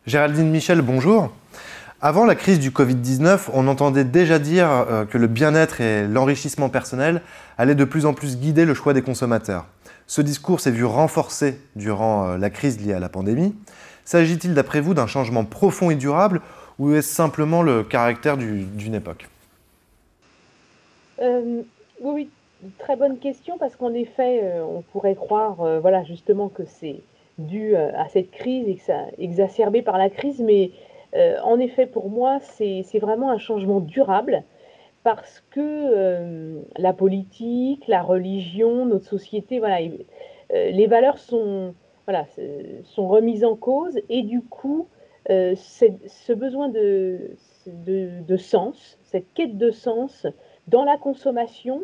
Géraldine Michel, bonjour. Avant la crise du Covid-19, on entendait déjà dire que le bien-être et l'enrichissement personnel allaient de plus en plus guider le choix des consommateurs. Ce discours s'est vu renforcé durant la crise liée à la pandémie. S'agit-il d'après vous d'un changement profond et durable ou est-ce simplement le caractère d'une époque? Oui, oui, très bonne question parce qu'en effet, on pourrait croire, voilà, justement que c'est dû, à cette crise et que ça exacerbé par la crise, mais, en effet, pour moi, c'est vraiment un changement durable parce que, la politique, la religion, notre société, voilà, les valeurs sont, voilà, sont remises en cause et du coup, ce besoin de sens, cette quête de sens dans la consommation,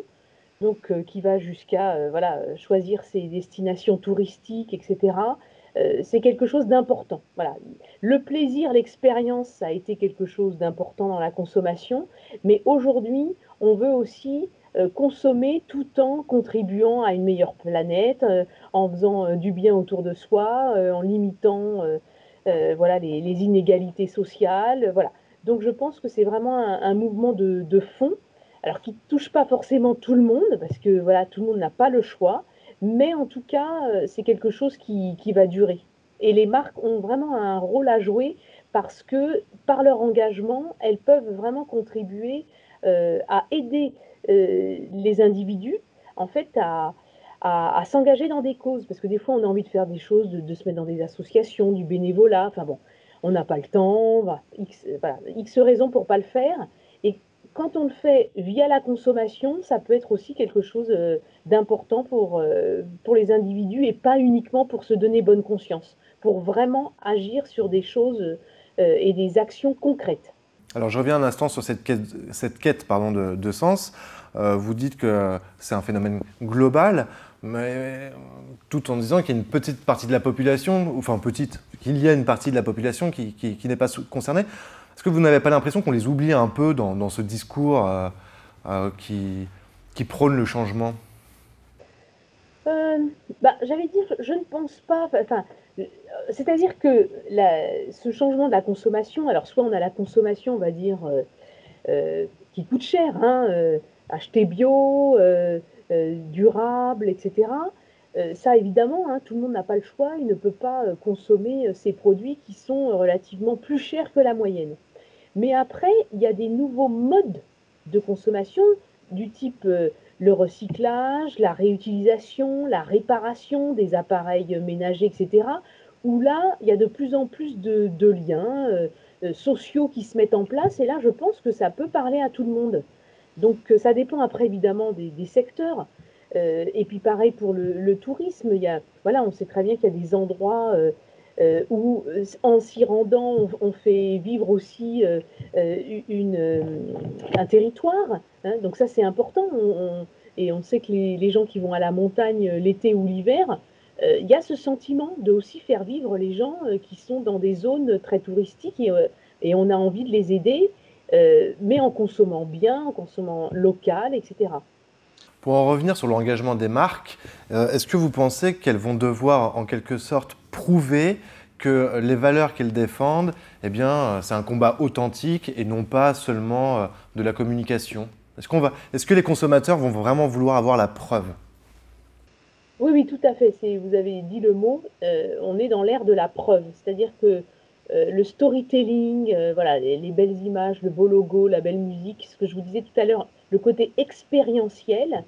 donc qui va jusqu'à, voilà, choisir ses destinations touristiques et cetera, c'est quelque chose d'important. Voilà. Le plaisir, l'expérience, ça a été quelque chose d'important dans la consommation, mais aujourd'hui, on veut aussi, consommer tout en contribuant à une meilleure planète, en faisant, du bien autour de soi, en limitant, voilà les inégalités sociales, voilà. Donc je pense que c'est vraiment un mouvement de fond alors qui ne touche pas forcément tout le monde, parce que voilà, tout le monde n'a pas le choix, mais en tout cas, c'est quelque chose qui va durer. Et les marques ont vraiment un rôle à jouer parce que par leur engagement, elles peuvent vraiment contribuer à aider les individus en fait à s'engager dans des causes. Parce que des fois, on a envie de faire des choses, de se mettre dans des associations, du bénévolat, enfin bon, on n'a pas le temps, voilà, X raisons pour ne pas le faire. Et quand on le fait via la consommation, ça peut être aussi quelque chose d'important pour les individus et pas uniquement pour se donner bonne conscience, pour vraiment agir sur des choses et des actions concrètes. Alors je reviens un instant sur cette quête pardon, de sens. Vous dites que c'est un phénomène global, mais tout en disant qu'il y a une petite partie de la population, enfin petite, qu'il y a une partie de la population qui n'est pas concernée. Est-ce que vous n'avez pas l'impression qu'on les oublie un peu dans ce discours qui prône le changement? Bah, j'allais dire, je ne pense pas, enfin, c'est-à-dire que ce changement de la consommation, alors soit on a la consommation, on va dire, qui coûte cher, hein, acheter bio, durable, etc. Ça, évidemment, hein, tout le monde n'a pas le choix, il ne peut pas consommer ces produits qui sont relativement plus chers que la moyenne. Mais après, il y a des nouveaux modes de consommation du type le recyclage, la réutilisation, la réparation des appareils ménagers, etc. Où là, il y a de plus en plus de liens sociaux qui se mettent en place. Et là, je pense que ça peut parler à tout le monde. Donc, ça dépend après, évidemment, des secteurs. Et puis, pareil pour le tourisme. Voilà, on sait très bien qu'il y a des endroits où, en s'y rendant, on fait vivre aussi un territoire. Hein, donc ça, c'est important. Et on sait que les gens qui vont à la montagne l'été ou l'hiver, il y a ce sentiment de aussi faire vivre les gens qui sont dans des zones très touristiques et on a envie de les aider, mais en consommant bien, en consommant local, etc. Pour en revenir sur l'engagement des marques, est-ce que vous pensez qu'elles vont devoir en quelque sorte prouver que les valeurs qu'elles défendent, eh bien, c'est un combat authentique et non pas seulement de la communication? Est-ce que les consommateurs vont vraiment vouloir avoir la preuve? Oui, oui, tout à fait. Vous avez dit le mot. On est dans l'ère de la preuve. C'est-à-dire que le storytelling, voilà, les belles images, le beau logo, la belle musique, ce que je vous disais tout à l'heure, le côté expérientiel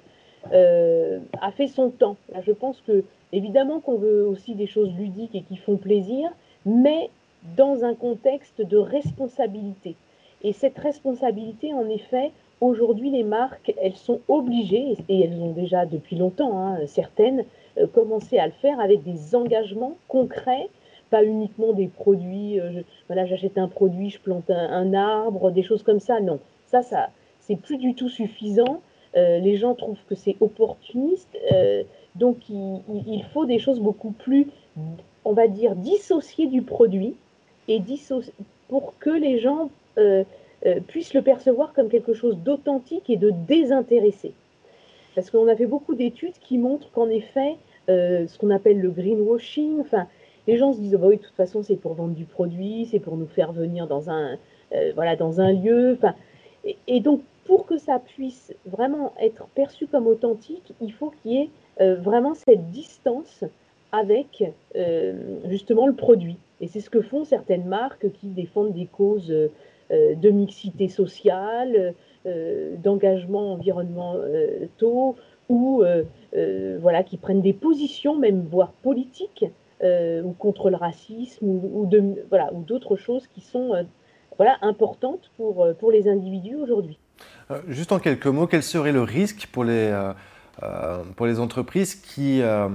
a fait son temps. Là, je pense que, évidemment, qu'on veut aussi des choses ludiques et qui font plaisir, mais dans un contexte de responsabilité. Et cette responsabilité, en effet, aujourd'hui, les marques, elles sont obligées, et elles ont déjà depuis longtemps, hein, certaines, commencé à le faire avec des engagements concrets, pas uniquement des produits, voilà, j'achète un produit, je plante un arbre, des choses comme ça. Non, c'est plus du tout suffisant. Les gens trouvent que c'est opportuniste. Donc, il faut des choses beaucoup plus, on va dire, dissociées du produit et pour que les gens puissent le percevoir comme quelque chose d'authentique et de désintéressé. Parce qu'on a fait beaucoup d'études qui montrent qu'en effet, ce qu'on appelle le greenwashing, enfin, les gens se disent: «Oh bah oui, de toute façon, c'est pour vendre du produit, c'est pour nous faire venir dans voilà, dans un lieu», enfin et donc pour que ça puisse vraiment être perçu comme authentique, il faut qu'il y ait, vraiment cette distance avec, justement le produit et c'est ce que font certaines marques qui défendent des causes, de mixité sociale, d'engagement environnementaux ou voilà, qui prennent des positions même voire politiques, ou contre le racisme ou de voilà, ou d'autres choses qui sont, voilà, importantes pour les individus aujourd'hui. Juste en quelques mots, quel serait le risque pour les entreprises qui euh,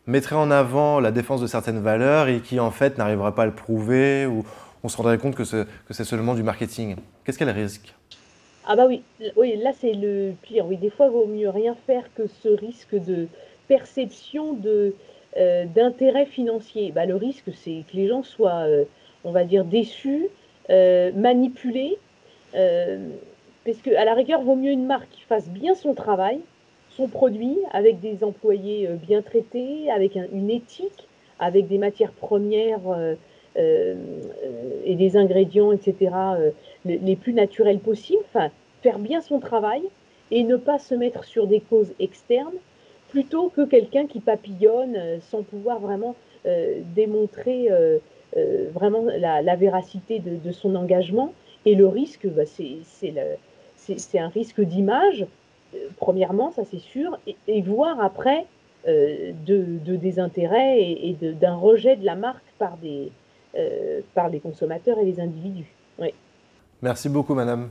mettraient en avant la défense de certaines valeurs et qui en fait n'arriveraient pas à le prouver ou on se rendrait compte que c'est seulement du marketing? Qu'est-ce qu'elle risque? Ah bah oui, oui, là c'est le pire. Oui, des fois, il vaut mieux rien faire que ce risque de perception d'intérêt financier. Bah, le risque, c'est que les gens soient, on va dire, déçus, manipulés, euh, parce que à la rigueur, vaut mieux une marque qui fasse bien son travail, son produit, avec des employés bien traités, avec une éthique, avec des matières premières et des ingrédients, etc., les plus naturels possibles, enfin, faire bien son travail et ne pas se mettre sur des causes externes, plutôt que quelqu'un qui papillonne sans pouvoir vraiment démontrer vraiment la véracité de son engagement. Et le risque, bah, c'est un risque d'image, premièrement, ça c'est sûr, et voire après de désintérêt d'un rejet de la marque par les consommateurs et les individus. Oui. Merci beaucoup, madame.